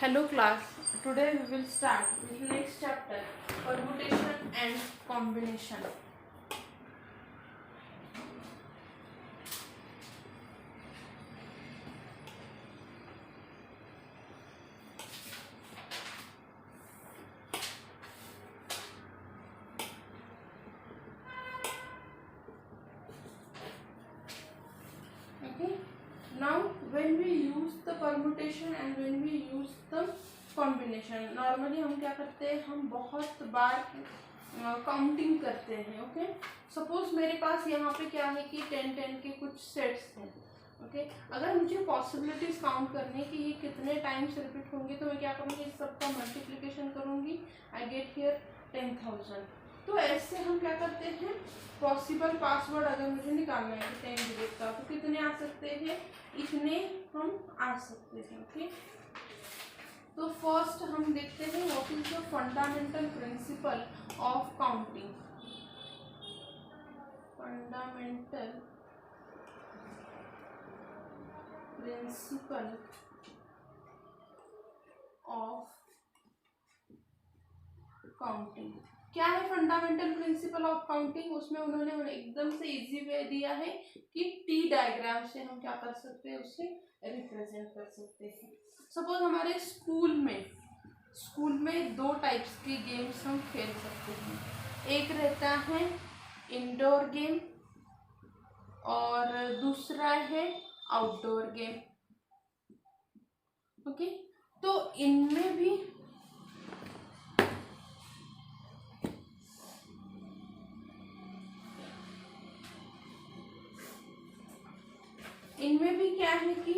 Hello class, today we will start with the next chapter, permutation and combination. Okay, now when we use the permutation and when we use the combination, normally हम क्या करते हैं, हम बहुत बार counting करते हैं. Okay, suppose मेरे पास यहाँ पे क्या है कि 10 के कुछ सेट्स हैं. ओके, अगर मुझे पॉसिबिलिटीज काउंट करनी है कि ये कितने टाइम्स रिपीट होंगे, तो मैं क्या करूँगी, इस सबका मल्टीप्लिकेशन करूँगी. I get here 10,000. तो ऐसे हम क्या करते हैं, पॉसिबल पासवर्ड अगर मुझे निकालना है 10 डिजिट का, तो कितने आ सकते हैं, इतने हम आ सकते हैं. ओके, तो फर्स्ट हम देखते हैं what is the fundamental principle of counting. Fundamental principle of counting. क्या है फंडामेंटल प्रिंसिपल ऑफ काउंटिंग? उसमें उन्होंने एकदम से इजी वे दिया है कि टी डायग्राम से हम क्या कर सकते हैं, उसे रिप्रेजेंट कर सकते हैं. सपोज हमारे स्कूल में दो टाइप्स के गेम्स हम खेल सकते हैं. एक रहता है इंडोर गेम और दूसरा है आउटडोर गेम. ओके, तो इनमें भी क्या है कि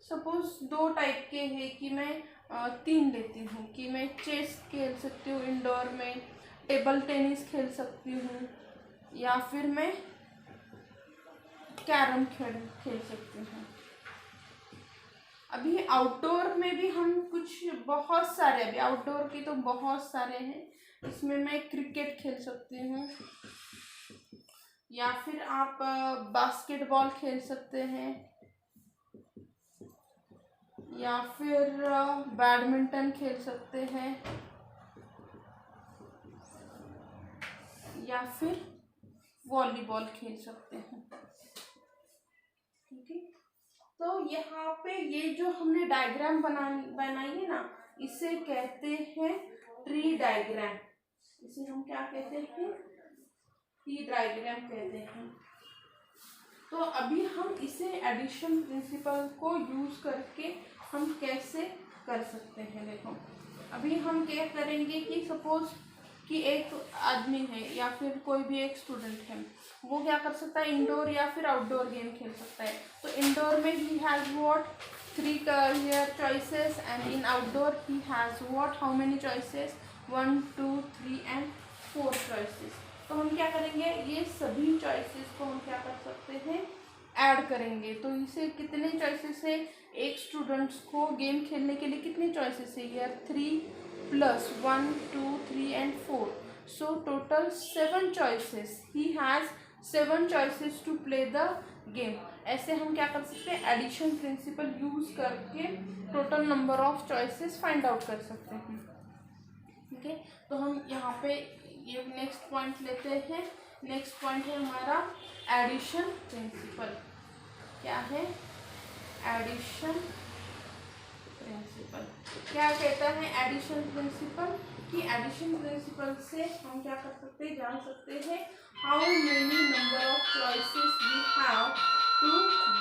सपोज दो टाइप के हैं कि मैं 3 लेती हूँ कि मैं चेस खेल सकती हूँ इंडोर में, टेबल टेनिस खेल सकती हूँ, या फिर मैं कैरम खेल सकती हूँ. अभी आउटडोर में भी हम कुछ बहुत सारे, अभी आउटडोर के तो बहुत सारे हैं. इसमें मैं क्रिकेट खेल सकती हूँ, या फिर आप बास्केटबॉल खेल सकते हैं, या फिर बैडमिंटन खेल सकते हैं, या फिर वॉलीबॉल खेल सकते हैं. ठीक है, तो यहाँ पे ये जो हमने डायग्राम बनाई है ना, इसे कहते हैं ट्री डायग्राम. इसे हम क्या कहते हैं, ट्री डायग्राम कहते हैं. तो अभी हम इसे एडिशन प्रिंसिपल को यूज करके हम कैसे कर सकते हैं. देखो, अभी हम क्या करेंगे कि सपोज कि एक आदमी है या फिर कोई भी एक स्टूडेंट है, वो क्या कर सकता है, इंडोर या फिर आउटडोर गेम खेल सकता है. तो इंडोर में he has what 3 career choices and in outdoor he has what how many choices 1 2 3 and 4 choices. तो हम क्या करेंगे, ये सभी चॉइसेस को हम क्या कर सकते हैं, ऐड करेंगे. तो इसे कितने चॉइसेस है, एक स्टूडेंट्स को गेम खेलने के लिए कितने चॉइसेस है, यार 3 plus 1 2 3 and 4. So total 7 choices. He has 7 choices to play the game. ऐसे हम क्या कर सकते हैं, एडिशन प्रिंसिपल यूज करके total number of choices find out कर सकते हैं. ठीक है, तो हम यहाँ पे ये नेक्स्ट पॉइंट लेते हैं. नेक्स्ट पॉइंट है हमारा एडिशन प्रिंसिपल. क्या है एडिशन प्रिंसिपल? क्या कहता है एडिशन प्रिंसिपल, कि एडिशन प्रिंसिपल से हम क्या कर सकते हैं, जान सकते हैं how many number of choices we have to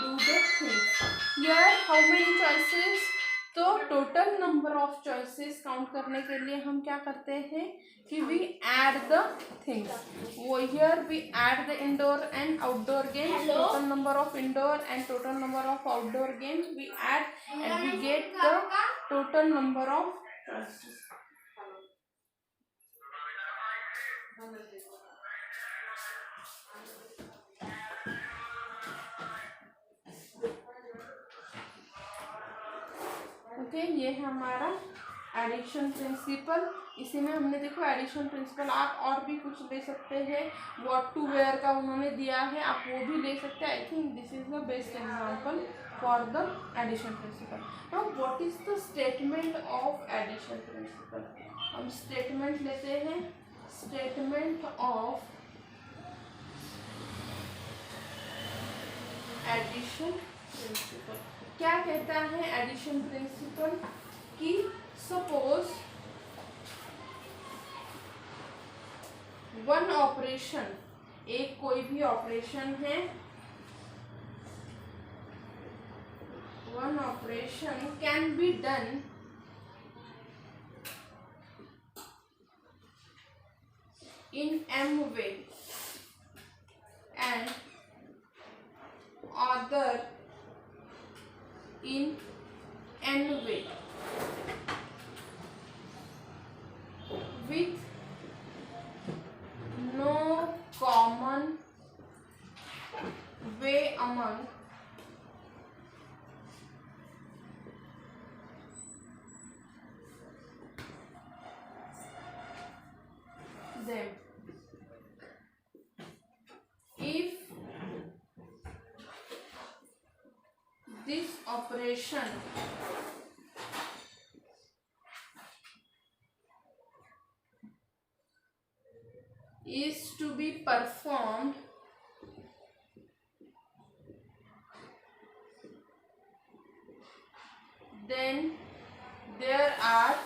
do the things. Here how many choices, तो total number of choices count करने के लिए हम क्या करते हैं कि वी ऐड द थिंग्स. वो here we add the indoor and outdoor games. Total number of indoor and total number of outdoor games we add and we get the total number of choices. Okay, ये है हमारा addition principal. इसी में हमने देखो addition principal, आप और भी कुछ ले सकते हैं. व्हाट टू वेयर का उन्होंने दिया है, आप वो भी ले सकते हैं. I think this is the best example. for the addition principle. Now what is the statement of addition principle? हम statement लेते हैं, statement of addition principle. क्या कहता है addition principle? कि suppose one operation, एक कोई भी ऑपरेशन है, one operation can be done in m way and other in n way with no common way among them. If this operation is to be performed then there are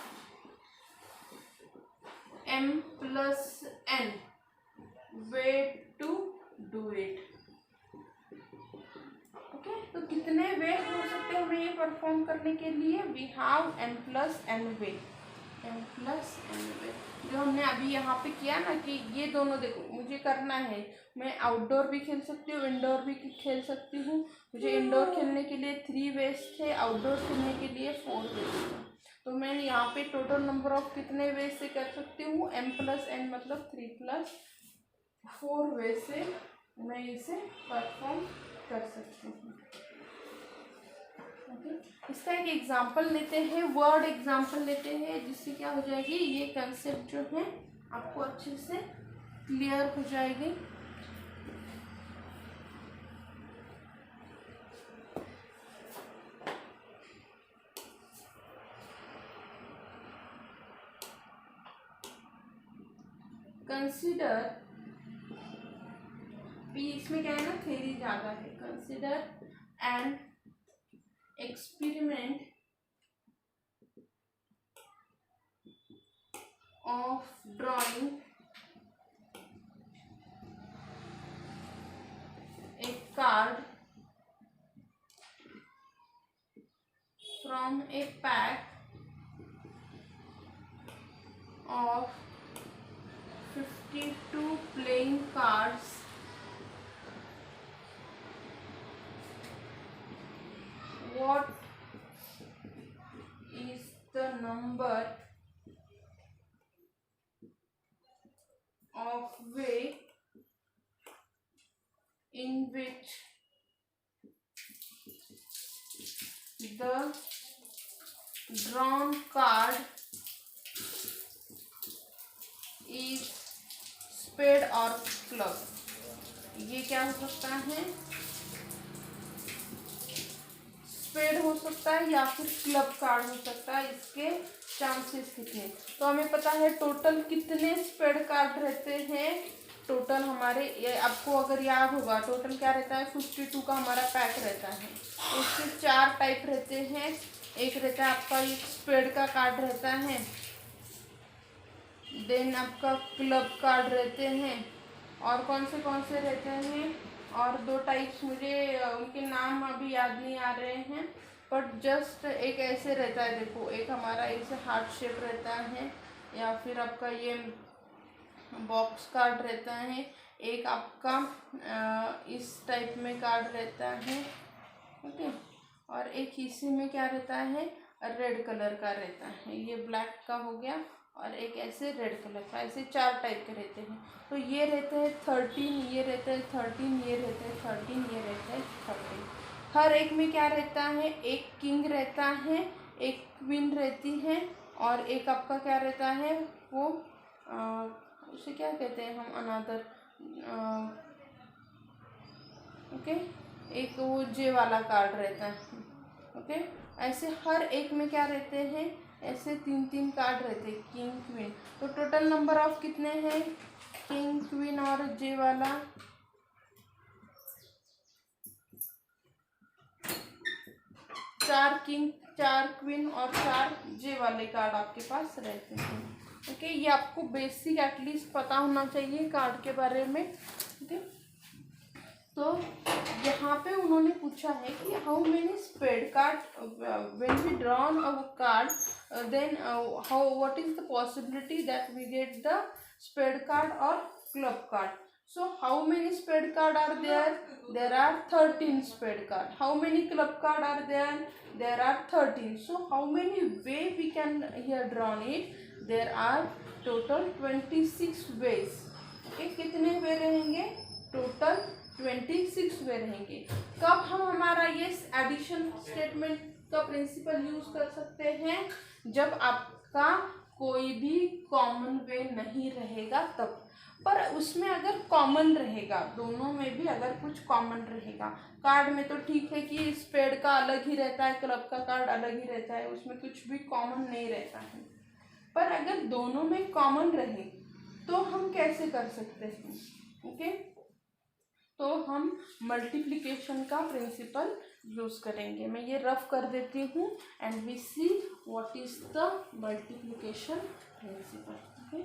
m plus n way to do it. Okay, तो कितने वे हो सकते हैं हमें ये perform करने के लिए? We have m plus n way, m plus n way जो हमने अभी यहाँ पे किया ना कि ये दोनों देखो मुझे करना है, मैं आउटडोर भी खेल सकती हूँ, इंडोर भी खेल सकती हूँ। मुझे इंडोर खेलने के लिए 3 वेज थे, आउटडोर खेलने के लिए 4 वेज थे। तो मैं यहाँ पे टोटल नंबर ऑफ कितने वेज से कर सकती हूँ? m plus n मतलब 3 plus 4 वेज से मैं इसे परफॉर्म कर सकती हूँ। ओके, इसका एक एग्जांपल लेते हैं, वर्ड एग्जांपल लेते हैं, जिससे क्या हो जाएगी ये कंसेप्ट जो है आपको अच्छे से क्लियर हो जाएगी। कंसिडर, इसमें क्या है ना थ्योरी ज्यादा है। Consider N experiment of drawing a card from a pack of 52 playing cards what is the number of way in which the drawn card is spade or club? ये क्या हो सकता है? स्पेड हो सकता है या फिर क्लब कार्ड हो सकता है। इसके चांसेस कितने? तो हमें पता है टोटल कितने स्पेड कार्ड रहते हैं। टोटल हमारे ये आपको अगर याद होगा टोटल क्या रहता है? 52 का हमारा पैक रहता है। उसके 4 टाइप रहते हैं। एक रहता है आपका एक स्पेड का कार्ड रहता है, देन आपका क्लब कार्ड रहते हैं, और कौन से रहते हैं? और 2 टाइप्स मुझे उनके नाम अभी याद नहीं आ रहे हैं, बट जस्ट एक ऐसे रहता है, देखो एक हमारा ऐसे हार्ट शेप रहता है, या फिर आपका ये बॉक्स कार्ड रहता है, एक आपका इस टाइप में कार्ड रहता है, ओके, और एक इसी में क्या रहता है? रेड कलर का रहता है। ये ब्लैक का हो गया, और एक ऐसे रेड कलर का, ऐसे 4 टाइप के रहते हैं। तो ये रहते हैं 13, ये रहते हैं 13, ये रहते हैं 13, ये रहते हैं 13। हर एक में क्या रहता है? एक किंग रहता है, एक क्वीन रहती है, और एक आपका क्या रहता है? वो उसे क्या कहते हैं हम? अनादर, ओके, एक वो जे वाला कार्ड रहता है। ओके, ऐसे हर एक में क्या रहते हैं, ऐसे 3-3 कार्ड रहते हैं, किंग क्वीन। तो टोटल नंबर ऑफ कितने हैं, किंग क्वीन और जे वाला 4 किंग 4 क्वीन और 4 जे वाले कार्ड आपके पास रहते हैं। ओके, ये आपको बेसिक एटलीस्ट पता होना चाहिए कार्ड के बारे में। ओके, तो यहाँ पे उन्होंने पूछा है कि how many spade card when we drawn a card, then how what is the possibility that we get the spade card और club card. So how many spade card are there? There are 13 spade card. How many club card are there? There are 13. So how many way we can here drawn it? There are total 26 ways. Okay, कितने वे रहेंगे? Total 26 वे रहेंगे। कब हम हमारा ये addition statement का principal use कर सकते हैं? जब आपका कोई भी कॉमन वे नहीं रहेगा तब। पर उसमें अगर कॉमन रहेगा, दोनों में भी अगर कुछ कॉमन रहेगा, कार्ड में तो ठीक है कि स्पेड का अलग ही रहता है, क्लब का कार्ड अलग ही रहता है, उसमें कुछ भी कॉमन नहीं रहता है। पर अगर दोनों में कॉमन रहे तो हम कैसे कर सकते हैं? ओके, तो हम मल्टीप्लिकेशन का प्रिंसिपल यूज करेंगे। मैं ये रफ कर देती हूँ and we see what is the multiplication principle. Okay,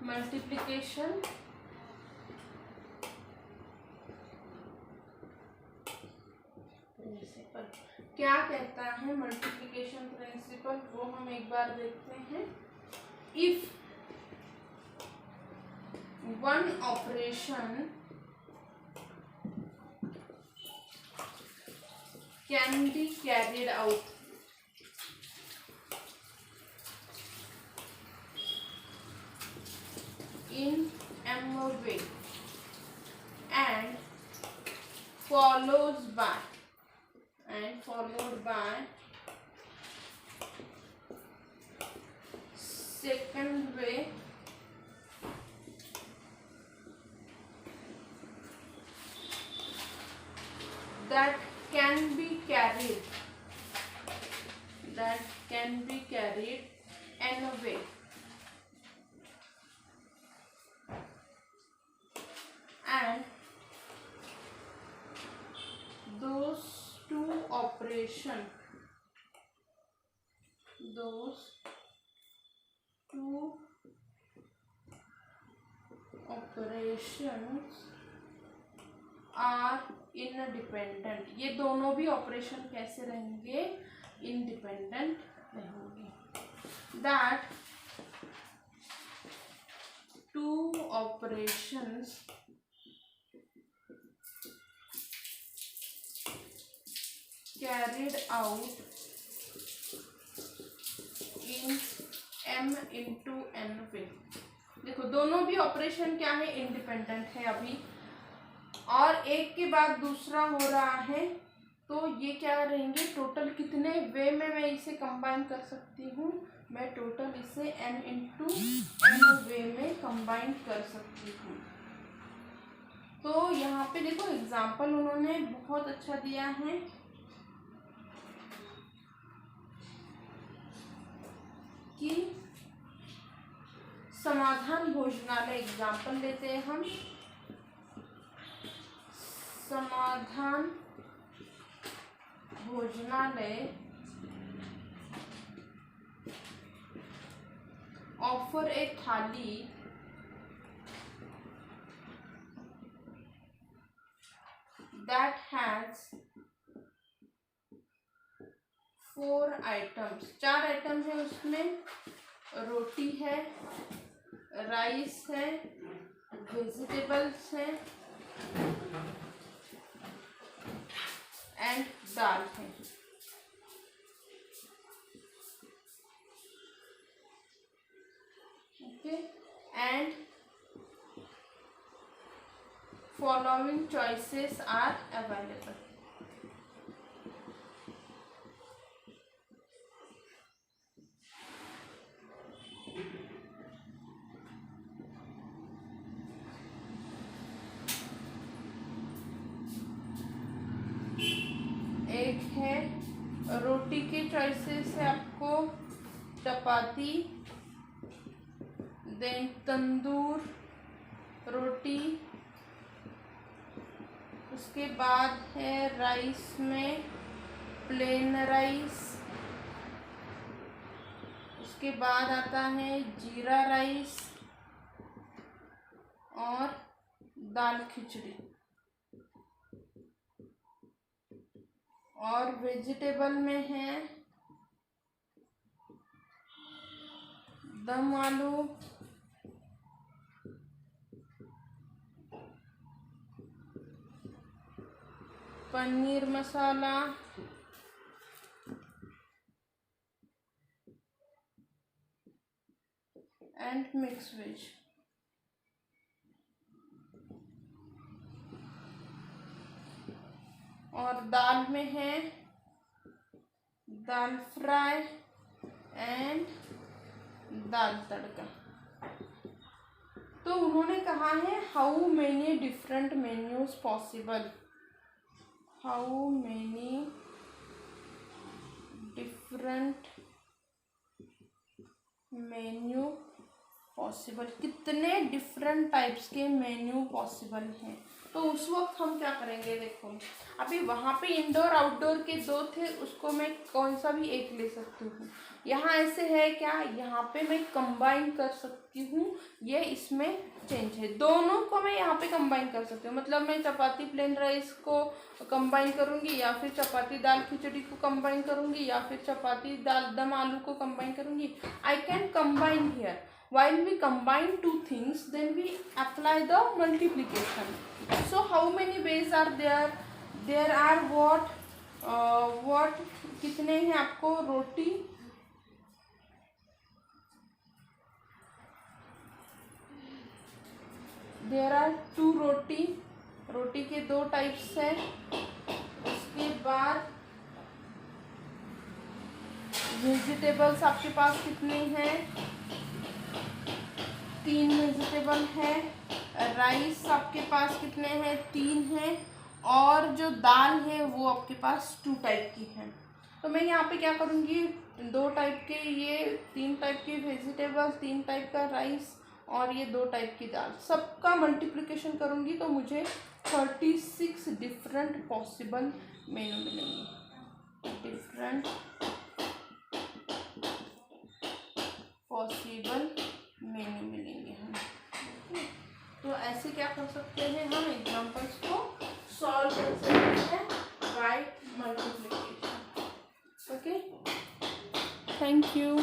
multiplication principle क्या कहता है? मल्टीप्लिकेशन प्रिंसिपल वो हम एक बार देखते हैं। If one operation can be carried out in m way and followed by second way that can be carried n way, and those two operations are independent. ये दोनों भी ऑपरेशन कैसे रहेंगे? इंडिपेंडेंट रहेंगे। That two operations carried out in m into n way. देखो दोनों भी operation क्या है? इंडिपेंडेंट है अभी, और एक के बाद दूसरा हो रहा है, तो ये क्या रहेंगे? टोटल कितने वे में मैं इसे कंबाइन कर सकती हूँ? मैं टोटल इसे n इंटू n वे में कंबाइन कर सकती हूँ। तो यहाँ पे देखो एग्जाम्पल उन्होंने बहुत अच्छा दिया है कि समाधान भोजनालय एग्जाम्पल लेते हैं हम। समाधान भोजनालय ऑफर ए थाली that has 4 आइटम्स, 4 आइटम है उसमें, रोटी है, राइस है, वेजिटेबल्स है एंड दाल है। Okay, and following choices are available. एक है रोटी के चॉइसेस है आपको, चपाती, देन तंदूर रोटी, उसके बाद है राइस में प्लेन राइस, उसके बाद आता है जीरा राइस और दाल खिचड़ी। और वेजिटेबल में है दम आलू, paneer masala, and mix veg. और दाल में है दाल फ्राई एंड दाल तड़का। तो उन्होंने कहा है how many different menus possible, how many different menu possible, कितने डिफरेंट टाइप्स के मेन्यू पॉसिबल हैं। तो उस वक्त हम क्या करेंगे, देखो अभी वहाँ पे इंडोर आउटडोर के 2 थे, उसको मैं कौन सा भी एक ले सकती हूँ। यहाँ ऐसे है क्या, यहाँ पे मैं कंबाइन कर सकती हूँ, ये इसमें चेंज है, दोनों को मैं यहाँ पे कंबाइन कर सकती हूँ। मतलब मैं चपाती प्लेन राइस को कंबाइन करूँगी, या फिर चपाती दाल खिचड़ी को कंबाइन करूँगी, या फिर चपाती दाल दम आलू को कंबाइन करूँगी। I can combine here. While we combine 2 things, then we apply the multiplication. So how many ways are there? There are what कितने हैं आपको, रोटी, there are 2 रोटी, रोटी के 2 टाइप्स है। उसके बाद वेजिटेबल्स आपके पास कितने हैं, 3 वेजिटेबल है। राइस आपके पास कितने हैं, 3 हैं। और जो दाल है वो आपके पास 2 टाइप की है। तो मैं यहाँ पे क्या करूँगी, 2 टाइप के, ये 3 टाइप के वेजिटेबल, 3 टाइप का राइस और ये 2 टाइप की दाल, सबका मल्टीप्लिकेशन करूँगी तो मुझे 36 डिफरेंट पॉसिबल मेनू मिलेंगे, डिफरेंट पॉसिबल मेन्यू मिलेंगे हम। तो ऐसे क्या कर सकते हैं, हम एग्जांपल्स को सॉल्व कर सकते हैं by multiplication. Okay, thank you.